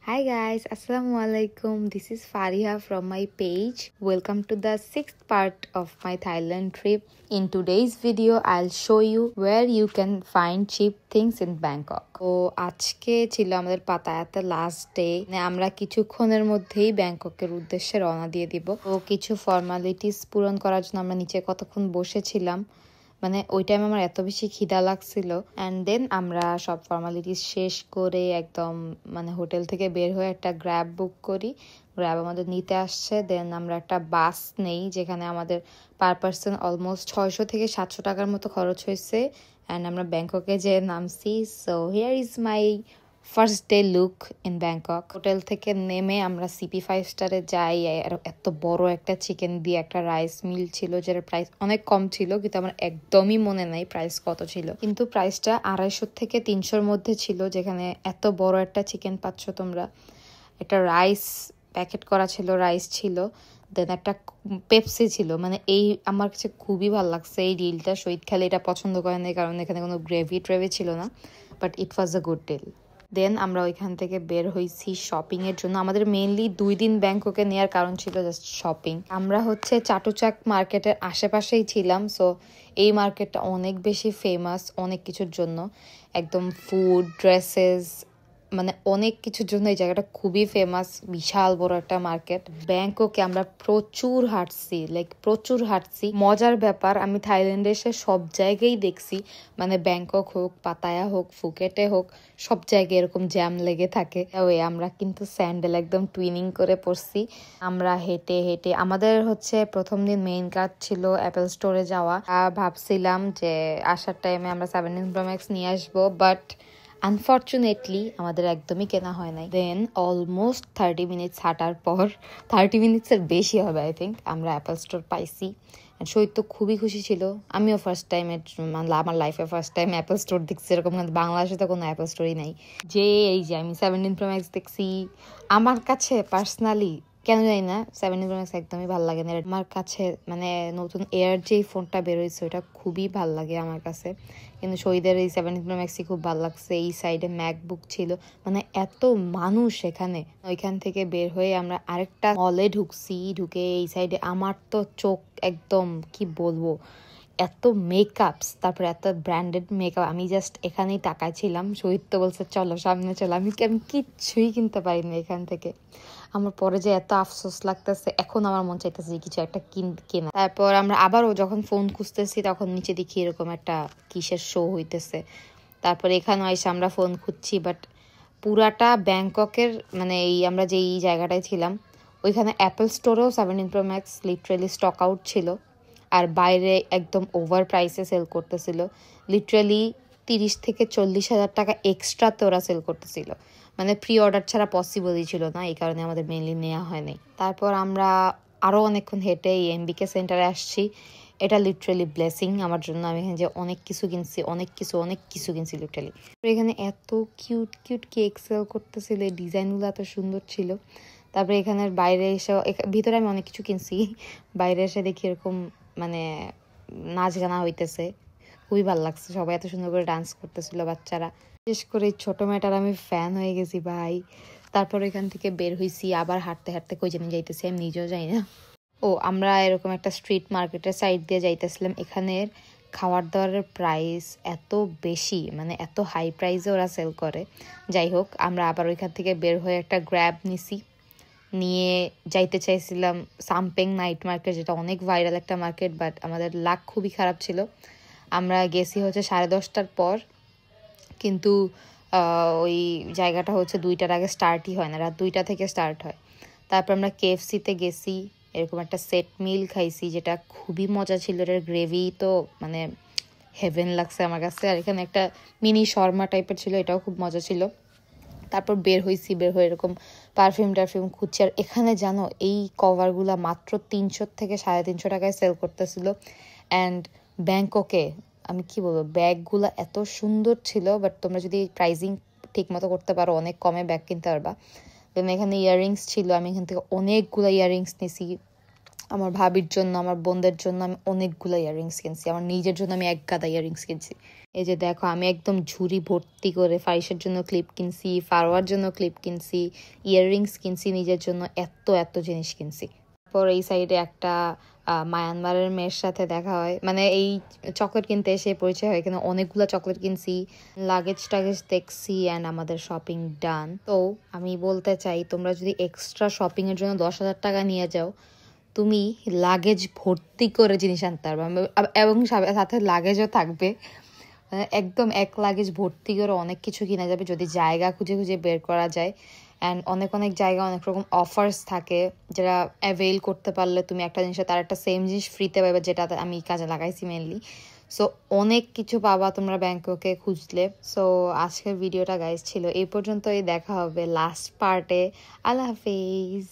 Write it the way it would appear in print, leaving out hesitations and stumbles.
Hi guys, Assalamu alaikum. This is Fariha from my page. Welcome to the sixth part of my Thailand trip. In today's video, I'll show you where you can find cheap things in Bangkok. তো আজকে ছিল আমাদের পাতায়াতে last day. আমরা কিছুক্ষণের মধ্যেই ব্যাংককের উদ্দেশ্যে রওনা দিয়ে দিব। তো কিছু ফর্মালিটিস পূরণ করার জন্য আমরা নিচে কতক্ষণ বসেছিলাম। মানে ওই টাইম আমার এত বেশি খিদা লাগছিল অ্যান্ড দেন আমরা সব ফর্মালিটিস শেষ করে একদম মানে হোটেল থেকে বের হয়ে একটা গ্র্যাব বুক করি। গ্র্যাব আমাদের নিতে আসছে, দেন আমরা একটা বাস নেই যেখানে আমাদের পার পার্সন অলমোস্ট 600 থেকে 700 টাকার মতো খরচ হয়েছে অ্যান্ড আমরা ব্যাংককে যে নামছি। So here is my first day look in Bangkok. Hotel থেকে নেমে আমরা সিপি 5 স্টারে যাই। এত বড় একটা চিকেন দিয়ে একটা রাইস মিল ছিল যেটা প্রাইস অনেক কম ছিল, কিন্তু আমার একদমই মনে নাই প্রাইস কত ছিল, কিন্তু প্রাইসটা 250 থেকে 300-র মধ্যে ছিল, যেখানে এত বড় একটা চিকেন পাচ্ছ তোমরা। একটা রাইস প্যাকেট করা ছিল, রাইস ছিল, দেন একটা পেপসি ছিল। মানে এই আমার কাছে খুবই ভালো লাগছে এই ডিলটা। শহীদ খালি এটা পছন্দ করেন না কারণ এখানে কোনো গ্রেভি ট্রেভি ছিল না, but it was a good deal. Then আমরা ওইখান থেকে বের হয়েছি শপিং এর জন্য। আমাদের মেইনলি 2 দিন ব্যাংককে নেওয়ার কারণ ছিল জাস্ট শপিং। আমরা হচ্ছে চাটুচাক মার্কেটের আশেপাশেই ছিলাম। সো এই মার্কেটটা অনেক বেশি ফেমাস অনেক কিছুর জন্য, একদম ফুড, ড্রেসেস, মানে অনেক কিছুর জন্য এই জায়গাটা খুবই ফেমাস। বিশাল বড় একটা মার্কেট। ব্যাংককে আমরা প্রচুর হাঁটছি। মজার ব্যাপার, আমি থাইল্যান্ডে এসে সব জায়গায় দেখছি, মানে ব্যাংকক হোক, পাতায়া হোক, ফুকেটে হোক, সব জায়গায় এরকম জ্যাম লেগে থাকে। ওই আমরা কিন্তু স্যান্ডেল একদম টুইনিং করে পড়ছি। আমরা হেঁটে হেঁটে আমাদের হচ্ছে প্রথম দিন মেইন কাজ ছিল অ্যাপেল স্টোরে যাওয়া। ভাবছিলাম যে আসার টাইমে আমরা 17 Pro Max নিয়ে আসবো, বাট আনফর্চুনেটলি আমাদের একদমই কেনা হয় নাই। দেন অলমোস্ট 30 মিনিটস হাঁটার পর, 30 মিনিটসের বেশি হবে আই থিঙ্ক, আমরা অ্যাপেল স্টোর পাইছি। শহীদ তো খুবই খুশি ছিল। আমিও ফার্স্ট টাইম, আমার লাইফে ফার্স্ট টাইম অ্যাপেল স্টোর দেখছি এরকম। বাংলাদেশে তো কোনো অ্যাপেল স্টোরই নাই। যে এই যে আমি 17 Pro Max দেখছি, আমার কাছে পার্সোনালি কেন জানি না 17 Pro Max একদমই ভালো লাগে না আমার কাছে। মানে নতুন এয়ার যেই ফোনটা বেরোইছে ওটা খুবই ভালো লাগে আমার কাছে, কিন্তু শহীদের এই 17 Pro Max খুব ভালো লাগছে। এই সাইডে ম্যাকবুক ছিল, মানে এত মানুষ এখানে। ওইখান থেকে বের হয়ে আমরা আরেকটা মলে ঢুকছি। ঢুকে এই সাইডে আমার তো চোখ একদম কি বলবো, এত মেকআপস, তারপরে এত ব্র্যান্ডেড মেকআপ। আমি জাস্ট এখানেই তাকাইছিলাম। শহীদ তো বলছে চলো সামনে চলো, আমি কিচ্ছুই কিনতে পারিনি এখান থেকে। আমার পরে যে এত আফসোস লাগতেছে, এখন আমার মন চাইতেছে কিছু একটা কেনা। তারপর আমরা আবারও যখন ফোন খুঁজতেছি তখন নিচে দেখি এরকম একটা কিসের শো হইতেছে। তারপর এখানে এসে আমরা ফোন খুঁজছি, বাট পুরাটা ব্যাংককের মানে এই আমরা যেই জায়গাটায় ছিলাম ওইখানে অ্যাপেল স্টোরেও 17 Pro Max literally stock out ছিল, আর বাইরে একদম ওভার প্রাইসে সেল করতেছিল। লিটারালি 30 থেকে 40 হাজার টাকা এক্সট্রাতে ওরা সেল করতেছিল। মানে প্রি অর্ডার ছাড়া পসিবলই ছিল না, এই কারণে আমাদের মেনলি নেওয়া হয় নাই। তারপর আমরা আরও অনেকক্ষণ হেঁটে এই এমবিকে সেন্টারে আসছি। এটা লিটারালি ব্লেসিং আমার জন্য। আমি এখানে যে অনেক কিছু কিনছি, অনেক কিছু কিনছি লিটারালি। এখানে এত কিউট কিউট কেক সেল করতেছিল, এই ডিজাইনগুলো এত সুন্দর ছিল। তারপরে এখানের বাইরে এসে, ভিতরে আমি অনেক কিছু কিনছি, বাইরে এসে দেখি এরকম মানে নাচ গানা হইতেছে, খুবই ভালো লাগছে। সবাই এত সুন্দর করে ডান্স করতেছিল বাচ্চারা। বিশেষ করে ছোট মেয়েটার আমি ফ্যান হয়ে গেছি ভাই। তারপর এখান থেকে বের হইছি, আবার হাঁটতে হাঁটতে কই জানি যাইতেছি আমি নিজেও যাই না। ও আমরা এরকম একটা স্ট্রিট মার্কেটের সাইড দিয়ে যাইতেছিলাম। এখানের খাবার দাবারের প্রাইস এত বেশি, মানে এত হাই প্রাইসে ওরা সেল করে। যাই হোক, আমরা আবার ওইখান থেকে বের হয়ে একটা গ্র্যাব নিছি, নিয়ে যাইতে চাইছিলাম সামপেং নাইট মার্কেট, যেটা অনেক ভাইরাল একটা মার্কেট, বাট আমাদের লাক খুবই খারাপ ছিল। আমরা গেছি হচ্ছে 10:30টার পর, কিন্তু ওই জায়গাটা হচ্ছে 2টার আগে স্টার্টই হয় না, রাত 2টা থেকে স্টার্ট হয়। তারপর আমরা কেএফসিতে গেছি, এরকম একটা সেট মিল খাইছি যেটা খুবই মজা ছিল। এটার গ্রেভি তো মানে হেভেন লাগছে আমার কাছে। আর এখানে একটা মিনি শর্মা টাইপের ছিল, এটাও খুব মজা ছিল। তারপর বের হয়ে এরকম টারফিউম খুঁজছি। আর এখানে জানো এই কভারগুলা মাত্র 300 থেকে 350 টাকায় সেল করতেছিল। অ্যান্ড ব্যাংককে আমি কি বলবো, ব্যাগগুলা এত সুন্দর ছিল, বাট তোমরা যদি প্রাইজিং ঠিক মতো করতে পারো অনেক কমে ব্যাগ কিনতে পারবা। দেন এখানে ইয়াররিংস ছিল, আমি এখান থেকে অনেকগুলো ইয়াররিংস নিছি। আমার ভাবির জন্য, আমার বোনদের জন্য আমি অনেকগুলো ইয়াররিংস কিনছি। আমার নিজের জন্য আমি এক গাদা ইয়াররিংস কিনছি। এই যে দেখো, আমি একদম ঝুড়ি ভর্তি করে ফারিসের জন্য ক্লিপ কিনছি, ফারোয়ার জন্য ক্লিপ কিনছি, ইয়াররিংস কিনছি নিজের জন্য, এত এত জিনিস কিনছি। তারপর এই সাইডে একটা মায়ানমারের মেয়ের সাথে দেখা হয়, মানে এই চকলেট কিনতে এসে পরিচয় হয়। এখানে অনেকগুলো চকলেট কিনছি, লাগেজ টাগেজ দেখছি, অ্যান্ড আমাদের শপিং ডান। তো আমি বলতে চাই, তোমরা যদি এক্সট্রা শপিংয়ের জন্য 10,000 টাকা নিয়ে যাও, তুমি লাগেজ ভর্তি করে জিনিস আনতে পারবে, এবং সাথে লাগেজও থাকবে। একদম এক লাগেজ ভর্তি করে অনেক কিছু কিনা যাবে যদি জায়গা খুঁজে খুঁজে বের করা যায়। অ্যান্ড অনেক অনেক জায়গায় অনেক রকম অফার্স থাকে, যেটা অ্যাভেল করতে পারলে তুমি একটা জিনিসে তার একটা সেম জিনিস ফ্রিতে পাবে, যেটা আমি কাজে লাগাইছি মেনলি। সো অনেক কিছু পাবা তোমরা ব্যাংককে খুঁজলে। সো আজকের ভিডিওটা গাইজ ছিল এই পর্যন্তই, দেখা হবে লাস্ট পার্টে। আল্লাহ হাফিজ।